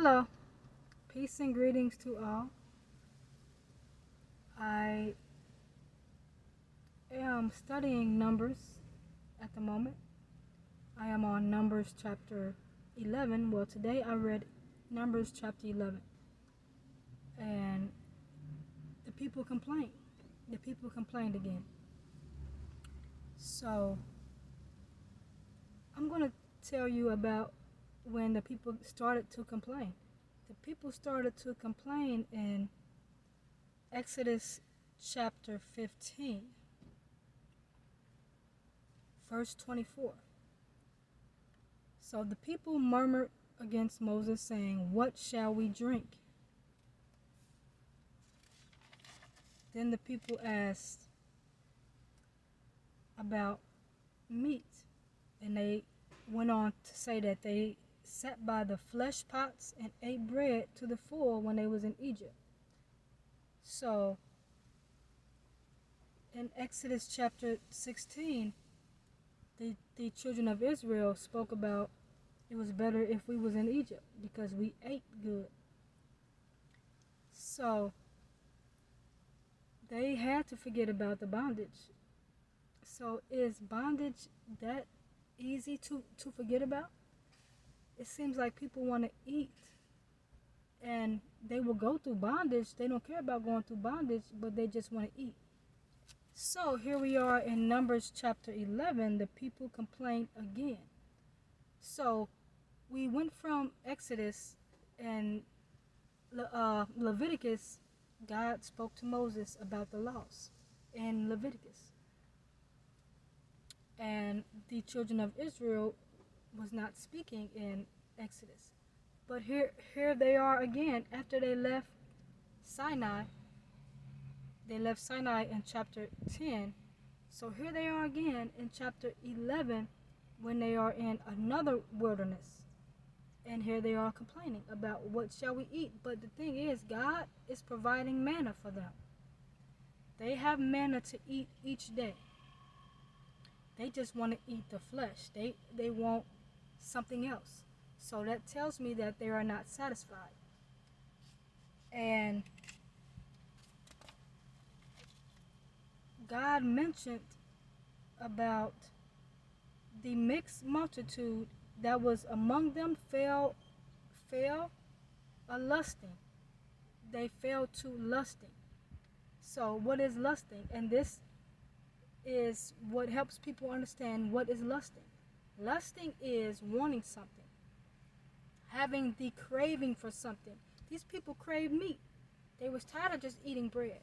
Hello, peace and greetings to all. I am studying Numbers at the moment. I am on Numbers chapter 11. Well, today I read Numbers chapter 11. And the people complained. The people complained again. So, I'm going to tell you about when the people started to complain. The people started to complain in Exodus chapter 15, verse 24. So the people murmured against Moses, saying, "What shall we drink?" Then the people asked about meat, and they went on to say that they sat by the flesh pots and ate bread to the full when they was in Egypt. So in Exodus chapter 16, the children of Israel spoke about it was better if we was in Egypt because we ate good. So they had to forget about the bondage. So is bondage that easy to forget about? It seems like people want to eat and they will go through bondage. They don't care about going through bondage, but they just want to eat. So here we are in Numbers chapter 11. The people complained again. So we went from Exodus and Leviticus. God spoke to Moses about the laws in Leviticus. And the children of Israel was not speaking in Exodus. But here they are again after they left Sinai. They left Sinai in chapter 10. So here they are again in chapter 11 when they are in another wilderness. And here they are complaining about what shall we eat. But the thing is, God is providing manna for them. They have manna to eat each day. They just want to eat the flesh. They want something else. So that tells me that they are not satisfied. And God mentioned about the mixed multitude that was among them fell a lusting. They fell to lusting. So what is lusting? And this is what helps people understand what is lusting. Lusting is wanting something, having the craving for something. These people crave meat. They was tired of just eating bread.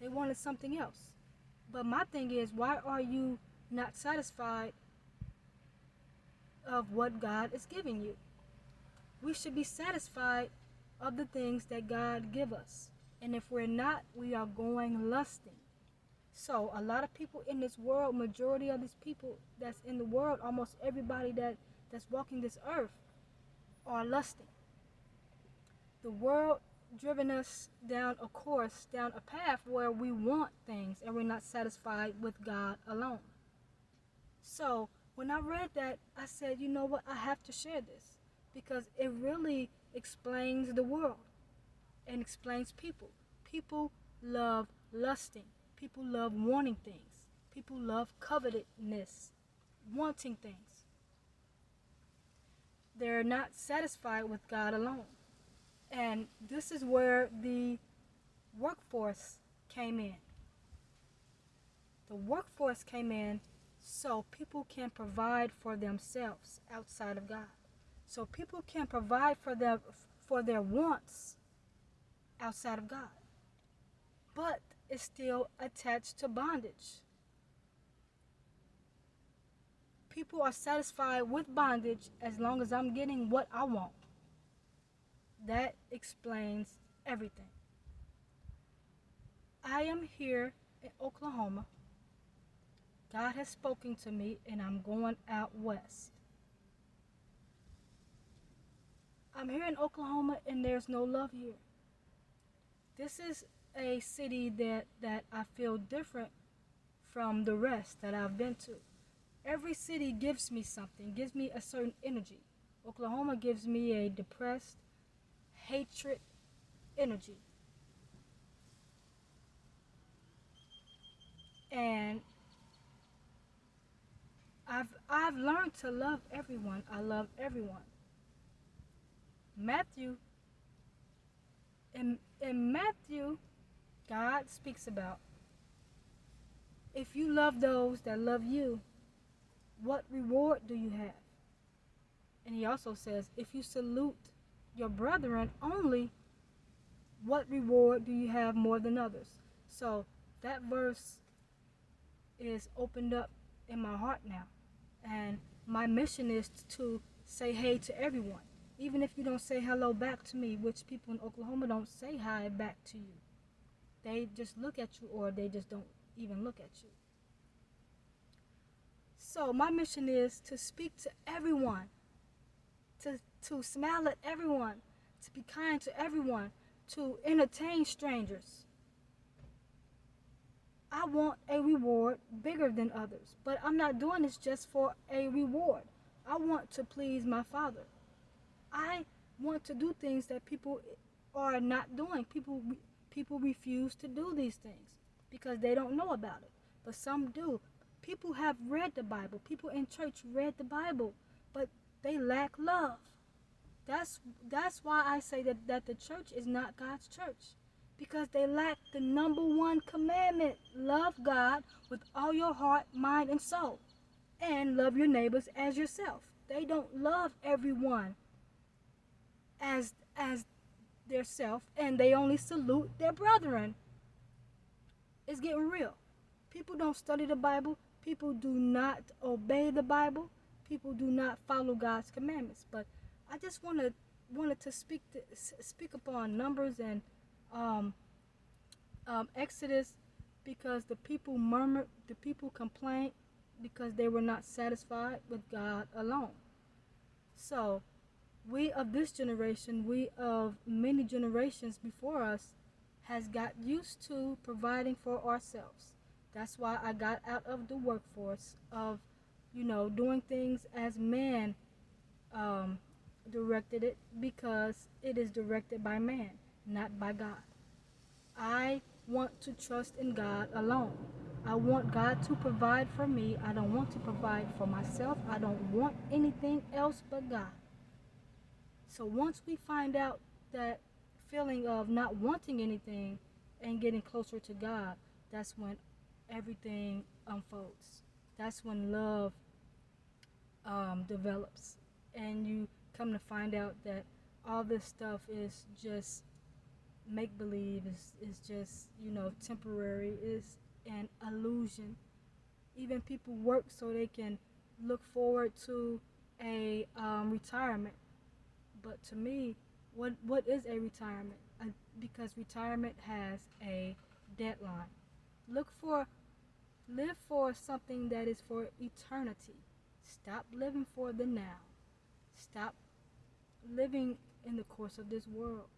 They wanted something else. But my thing is, why are you not satisfied of what God is giving you? We should be satisfied of the things that God give us. And if we're not, we are going lusting. So a lot of people in this world, majority of these people that's in the world, almost everybody that's walking this earth are lusting. The world driven us down a course, down a path where we want things and we're not satisfied with God alone. So when I read that, I said, you know what, I have to share this because it really explains the world and explains people. People love lusting. People love wanting things. People love covetousness, wanting things. They're not satisfied with God alone. And this is where the workforce came in. The workforce came in so people can provide for themselves outside of God. So people can provide for their wants outside of God. But it's still attached to bondage. People are satisfied with bondage as long as I'm getting what I want. That explains everything. I am here in Oklahoma. God has spoken to me and I'm going out west. I'm here in Oklahoma and there's no love here. This is a city that I feel different from the rest that I've been to. Every city gives me something, gives me a certain energy. Oklahoma gives me a depressed, hatred energy. And I've learned to love everyone. I love everyone. Matthew in Matthew, God speaks about, if you love those that love you, what reward do you have? And he also says, if you salute your brethren only, what reward do you have more than others? So that verse is opened up in my heart now. And my mission is to say hey to everyone. Even if you don't say hello back to me, which people in Oklahoma don't say hi back to you. They just look at you, or they just don't even look at you. So my mission is to speak to everyone, to smile at everyone, to be kind to everyone, to entertain strangers. I want a reward bigger than others, but I'm not doing this just for a reward. I want to please my Father. I want to do things that people are not doing. People refuse to do these things because they don't know about it, but some do. People have read the Bible. People in church read the Bible, but they lack love. That's why I say that the church is not God's church, because they lack the number one commandment: love God with all your heart, mind, and soul, and love your neighbors as yourself. They don't love everyone as their self, and they only salute their brethren. It's getting real. People don't study the Bible. People do not obey the Bible. People do not follow God's commandments. But I just wanted to speak upon Numbers and Exodus, because the people murmured, the people complained because they were not satisfied with God alone. So we of this generation, we of many generations before us, has got used to providing for ourselves. That's why I got out of the workforce of, doing things as man directed it, because it is directed by man, not by God. I want to trust in God alone. I want God to provide for me. I don't want to provide for myself. I don't want anything else but God. So once we find out that feeling of not wanting anything and getting closer to God, that's when everything unfolds. That's when love develops, and you come to find out that all this stuff is just make-believe, is just, temporary, is an illusion. Even people work so they can look forward to a retirement. But to me, what is a retirement? Because retirement has a deadline. Live for something that is for eternity. Stop living for the now. Stop living in the course of this world,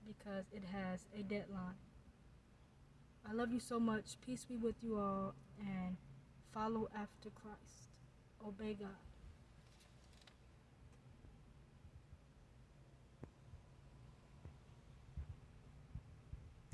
because it has a deadline. I love you so much. Peace be with you all, and follow after Christ. Obey God.